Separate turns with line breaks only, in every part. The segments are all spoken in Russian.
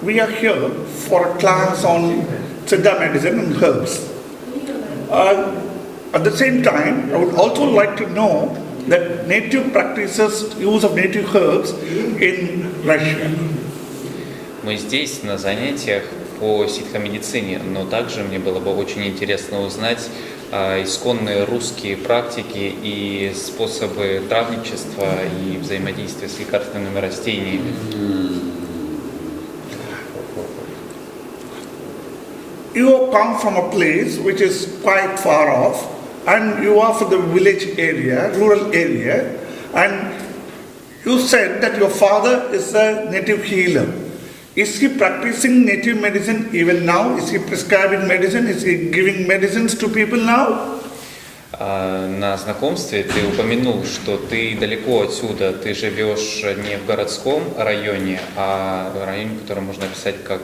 we are here for a class on Siddha medicine and herbs. At the same time, I would also like to know that native practices use of native herbs in Russia.
Мы здесь на занятиях по ситхомедицине, но также мне было бы очень интересно узнать исконные русские практики и способы травничества и взаимодействия с лекарственными растениями.
You come from a place which is quite far off, and you are from the village area, rural area, and you said that your father is a native healer. Is he practicing native medicine even now? Is he prescribing medicine? Is he giving medicines to people now?
На знакомстве ты упомянул, что ты далеко отсюда, ты живешь не в городском районе, а в районе, который можно описать как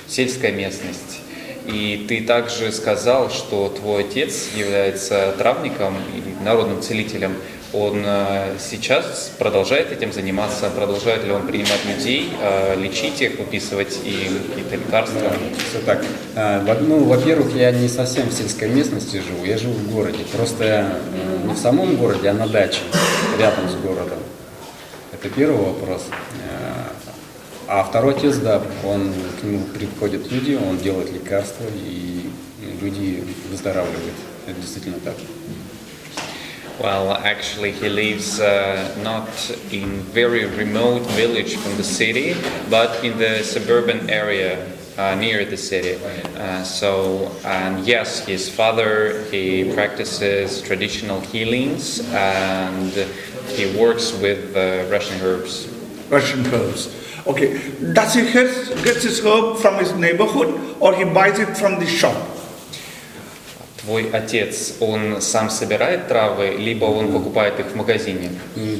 сельская местность. И ты также сказал, что твой отец является травником и народным целителем. Он сейчас продолжает этим заниматься, продолжает ли он принимать людей, лечить их, выписывать им какие-то лекарства?
Все так. Во-первых, я не совсем в сельской местности живу, я живу в городе. Просто не в самом городе, а на даче, рядом с городом. Это первый вопрос. А второй отец, да, к нему приходят люди, он делает лекарства, и люди выздоравливают. Это действительно так.
Well, actually, he lives not in very remote village from the city, but in the suburban area near the city. And yes, his father, he practices traditional healings, and he works with Russian herbs.
Russian herbs. Okay. Does he get his herb from his neighborhood, or he buys it from the shop?
Твой отец, он сам собирает травы, либо он покупает их в магазине?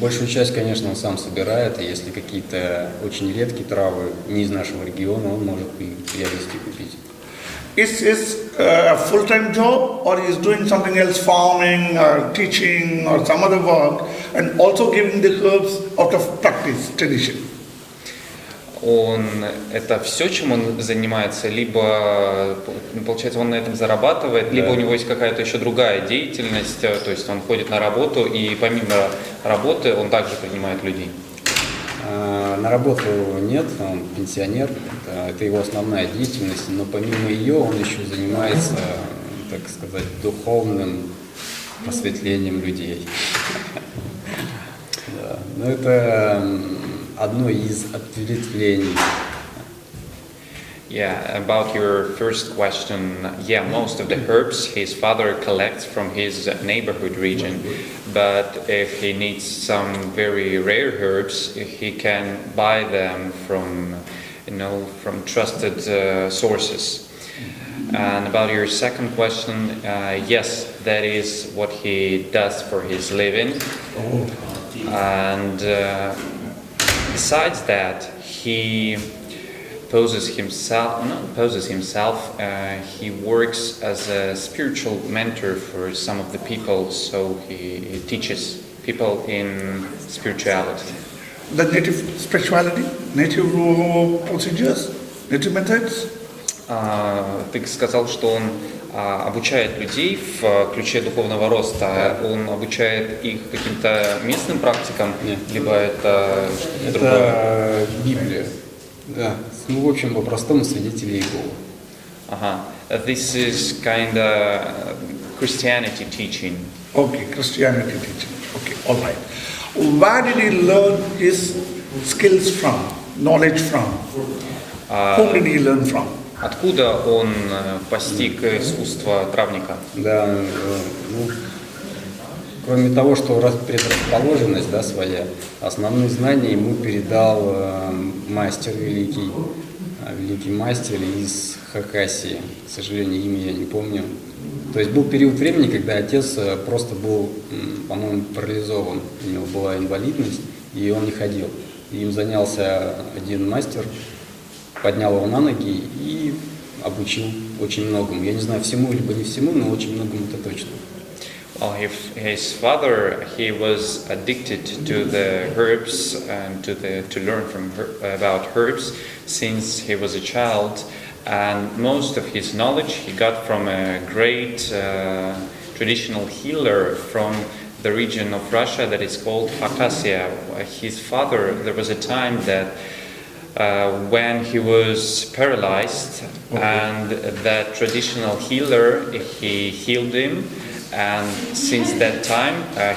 Большую часть, конечно, он сам собирает, и если какие-то очень редкие травы не из нашего региона, он может и приобрести, купить.
Is his a full-time job, or he is doing something else, farming or teaching or some other work, and also giving the herbs out of practice, tradition?
Это все, чем он занимается, либо, получается, он на этом зарабатывает, либо у него есть какая-то еще другая деятельность, то есть он ходит на работу, и помимо работы он также принимает людей.
На работу нет, он пенсионер, это его основная деятельность, но помимо ее он еще занимается, так сказать, духовным просветлением людей. Но это одно из ответвлений.
Yeah, about your first question, yeah, most of the herbs his father collects from his neighborhood region, but if he needs some very rare herbs, he can buy them from, from trusted sources. And about your second question, yes, that is what he does for his living. And besides that, he poses himself. He works as a spiritual mentor for some of the people, so he teaches people in spirituality.
The native spirituality, native procedures, native methods?
Ты сказал, что он обучает людей в ключе духовного роста. Он обучает их каким-то местным практикам, либо это что-то другое?
Это Библия. Да. В общем, по-простому свидетели Иеговы.
This is kind of Christianity teaching.
Okay, Christianity teaching. Okay, all right. Where did he learn his skills from, knowledge from? Whom did he learn from?
Откуда он постиг искусство травника?
Да, кроме того, что предрасположенность, своя, основные знания ему передал мастер великий мастер из Хакасии. К сожалению, имя я не помню. То есть был период времени, когда отец просто был, по-моему, парализован. У него была инвалидность, и он не ходил. Им занялся один мастер, поднял его на ноги и обучил очень многому. Я не знаю, всему либо не всему, но очень многому это точно.
His father, he was addicted to the herbs and to learn about herbs since he was a child, and most of his knowledge he got from a great traditional healer from the region of Russia that is called Khakassia. His father, there was a time that when he was paralyzed, and that traditional healer, he healed him, and since that time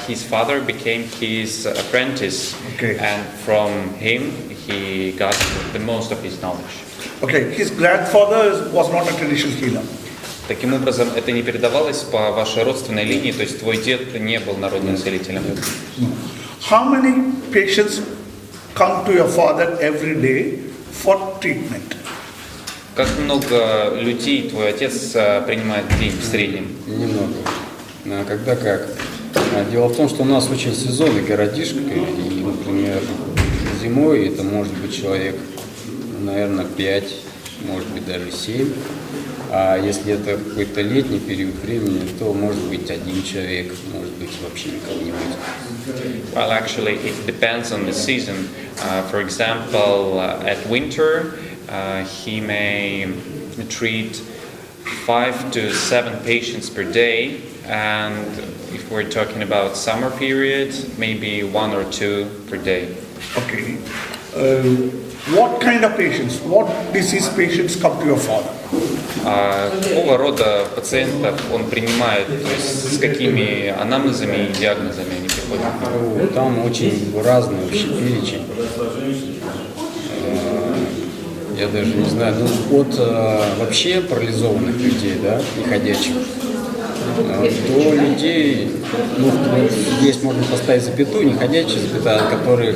his father became his apprentice, and from him he got the most of his knowledge.
Okay, his grandfather was not a traditional healer.
Таким образом, это не передавалось по вашей родственной линии, то есть твой дед не был народным целителем.
How many patients come to your father every day for treatment?
Как много людей твой отец принимает в день в среднем?
Немного. Когда как? Дело в том, что у нас очень сезонный городишко, и, например, зимой это может быть человек, наверное, 5, может быть даже 7. А если это какой-то летний период времени, то может быть 1 человек, может быть вообще никого не будет.
Well, actually, it depends on the season. For example, at winter, he may treat 5 to 7 patients per day, and if we're talking about summer period, maybe 1 or 2 per day.
Okay. What kind of patients, what disease patients come to your father?
Какого рода пациентов он принимает, то есть с какими анамнезами и диагнозами они приходят?
Там очень разный вообще перечень. Я даже не знаю, от вообще парализованных людей, да, неходячих, до людей, здесь можно поставить запятую, неходячие запятая, от которых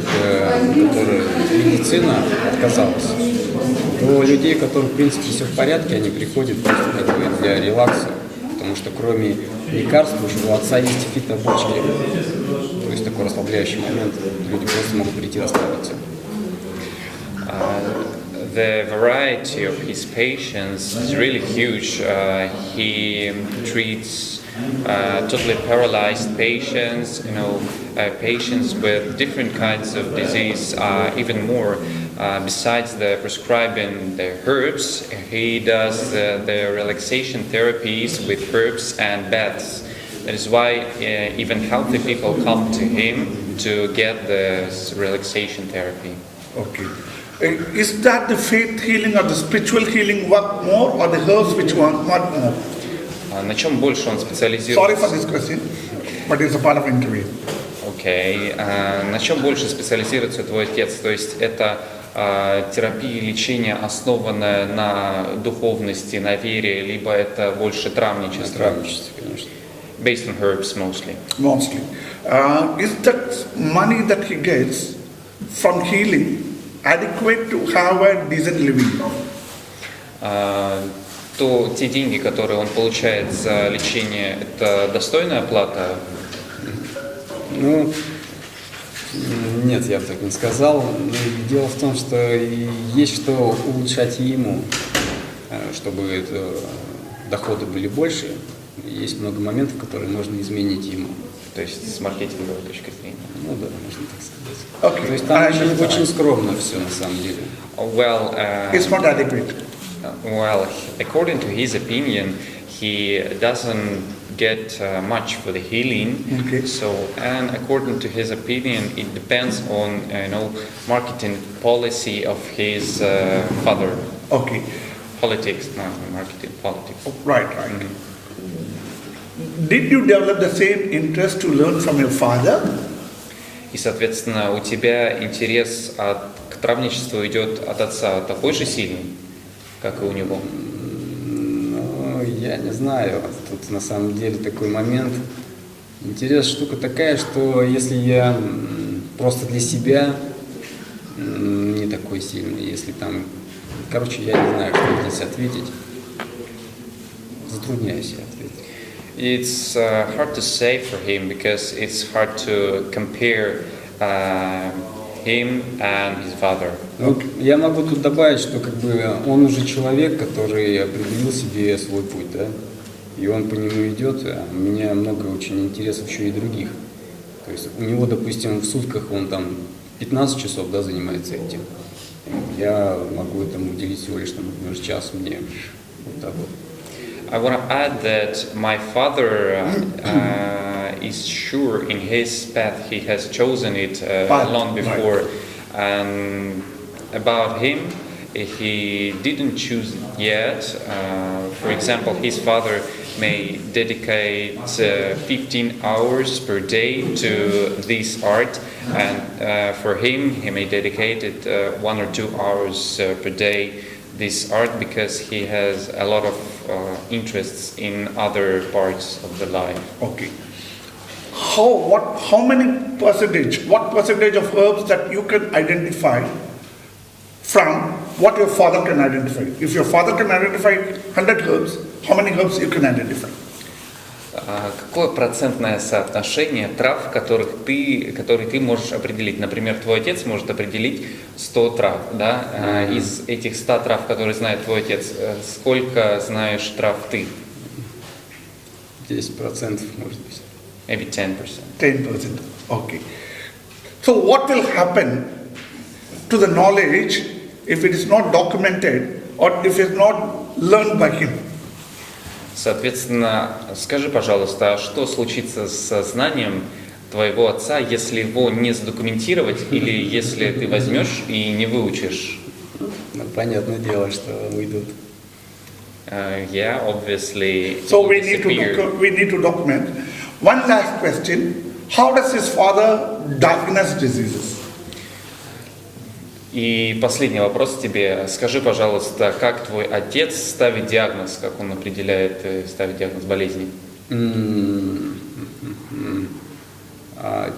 медицина отказалась. До людей, которых в принципе все в порядке, они приходят просто как бы для релакса, потому что кроме лекарств у отца есть фитобочки, то есть такой расслабляющий момент, люди просто могут прийти расслабиться.
The variety of his patients is really huge. He treats totally paralyzed patients, patients with different kinds of disease, even more. Besides the prescribing the herbs, he does the relaxation therapies with herbs and baths. That is why even healthy people come to him to get this relaxation therapy.
Okay. Is that the faith healing or the spiritual healing work more, or the herbs which work more?
На чем больше он специализируется?
Sorry for this question, but it's a part of interview.
Окей. На чем больше специализируется твой отец? То есть это терапия и лечение, основанное на духовности, на вере, либо это больше травничество?
Травничество, конечно.
Based on herbs mostly.
Mostly. Is that money that he gets from healing adequate to have a decent living?
То те деньги, которые он получает за лечение, это достойная плата?
Нет, я бы так не сказал. Дело в том, что есть что улучшать ему, чтобы доходы были больше. Есть много моментов, которые можно изменить ему.
То есть с маркетинговой точки зрения.
Ну да, можно так сказать.
Okay.
То есть там очень скромно все на самом деле.
Well,
It's not adequate.
Well, according to his opinion, he doesn't get much for the healing.
Okay.
So, and according to his opinion, it depends on marketing policy of his father.
Okay.
Politics, no, marketing politics.
Right. Did you develop the same interest to learn from your father?
И, соответственно, у тебя интерес к травничеству идет от отца такой же сильный, как и у него?
Я не знаю. Тут на самом деле такой момент. Интерес штука такая, что если я просто для себя, не такой сильный. Если там... Короче, я не знаю, что здесь ответить. Затрудняюсь я ответить.
It's hard to say for him because it's hard to compare him and his father.
Я могу тут добавить, что как бы он уже человек, который определил себе свой путь, да? и он по нему идет, а у меня много очень интересов еще и других. То есть у него, допустим, в сутках он там 15 часов, да, занимается этим. Я могу этому уделить всего лишь, например, час мне. Вот так вот.
I want to add that my father is sure in his path. He has chosen it long before. And about him, he didn't choose it yet. For example, his father may dedicate 15 hours per day to this art, and for him, he may dedicate it 1 or 2 hours per day this art because he has a lot of interests in other parts of the life.
Okay. How many percentage, what percentage of herbs that you can identify from what your father can identify? If your father can identify 100 herbs, how many herbs you can identify?
Какое процентное соотношение трав, которые ты можешь определить? Например, твой отец может определить 100 трав, да? Из этих 100 трав, которые знает твой отец, сколько знаешь трав ты?
10% может быть.
Maybe 10%.
10%. Okay. So what will happen to the knowledge if it is not documented or if it is not learned by him?
Соответственно, скажи, пожалуйста, а что случится с знанием твоего отца, если его не задокументировать или если ты возьмешь и не выучишь?
Ну, понятное дело, что уйдут.
Yeah, obviously.
So we need to document. One last question. How does his father diagnose diseases?
И последний вопрос тебе. Скажи, пожалуйста, как твой отец ставит диагноз, как он определяет, ставит диагноз болезни?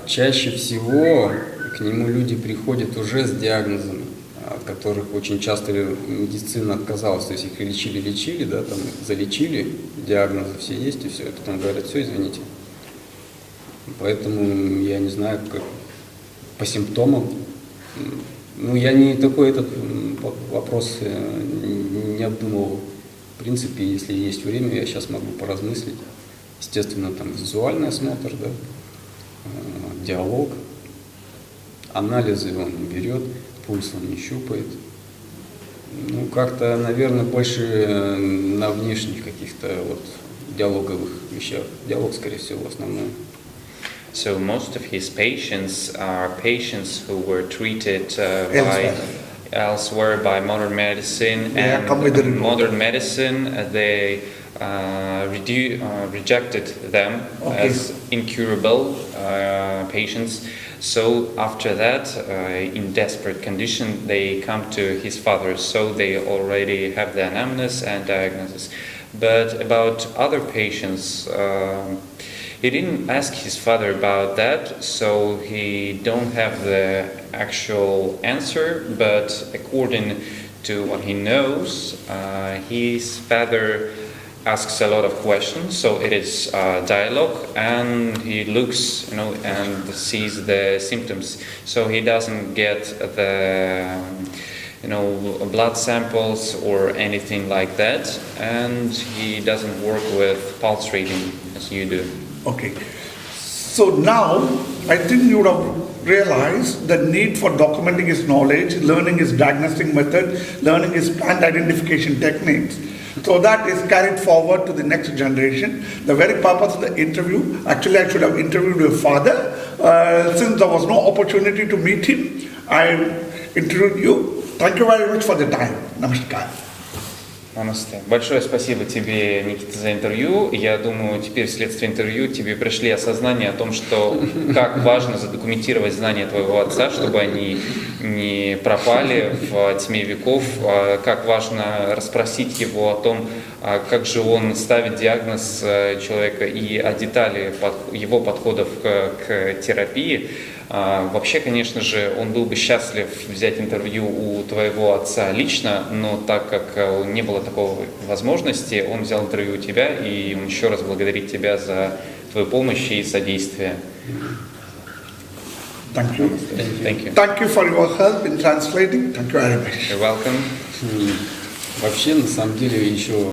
Чаще всего к нему люди приходят уже с диагнозами, от которых очень часто медицина отказалась. То есть их лечили, да, там залечили, диагнозы все есть, и все, и потом говорят, все, извините. Поэтому я не знаю, как по симптомам. Ну, я не такой этот вопрос не обдумывал. В принципе, если есть время, я сейчас могу поразмыслить. Естественно, там визуальный осмотр, да, диалог, анализы он не берет, пульс он не щупает. Ну, как-то, наверное, больше на внешних каких-то вот диалоговых вещах. Диалог, скорее всего, основной.
So most of his patients are patients who were treated elsewhere by modern medicine, and modern medicine they rejected them as incurable patients. So after that, in desperate condition, they come to his father. So they already have the anamnesis and diagnosis. But about other patients. He didn't ask his father about that, so he don't have the actual answer, but according to what he knows, his father asks a lot of questions, so it is dialogue, and he looks, and sees the symptoms. So he doesn't get the, blood samples or anything like that, and he doesn't work with pulse reading as you do.
Okay. So now, I think you would have realized the need for documenting his knowledge, learning his diagnostic method, learning his plant identification techniques, so that is carried forward to the next generation. The very purpose of the interview, actually I should have interviewed your father. Since there was no opportunity to meet him, I interviewed you. Thank you very much for the time. Namaskar.
Намасте. Большое спасибо тебе, Никита, за интервью. Я думаю, теперь вследствие интервью тебе пришли осознание о том, что как важно задокументировать знания твоего отца, чтобы они не пропали в тьме веков, как важно расспросить его о том, как же он ставит диагноз человека и о детали его подходов к терапии. Вообще, конечно же, он был бы счастлив взять интервью у твоего отца лично, но так как не было такой возможности, он взял интервью у тебя, и он еще раз благодарит тебя за твою помощь и содействие.
Thank you.
Thank you.
Thank you for your help in translating. Thank you very much.
You're welcome.
Вообще, на самом деле, еще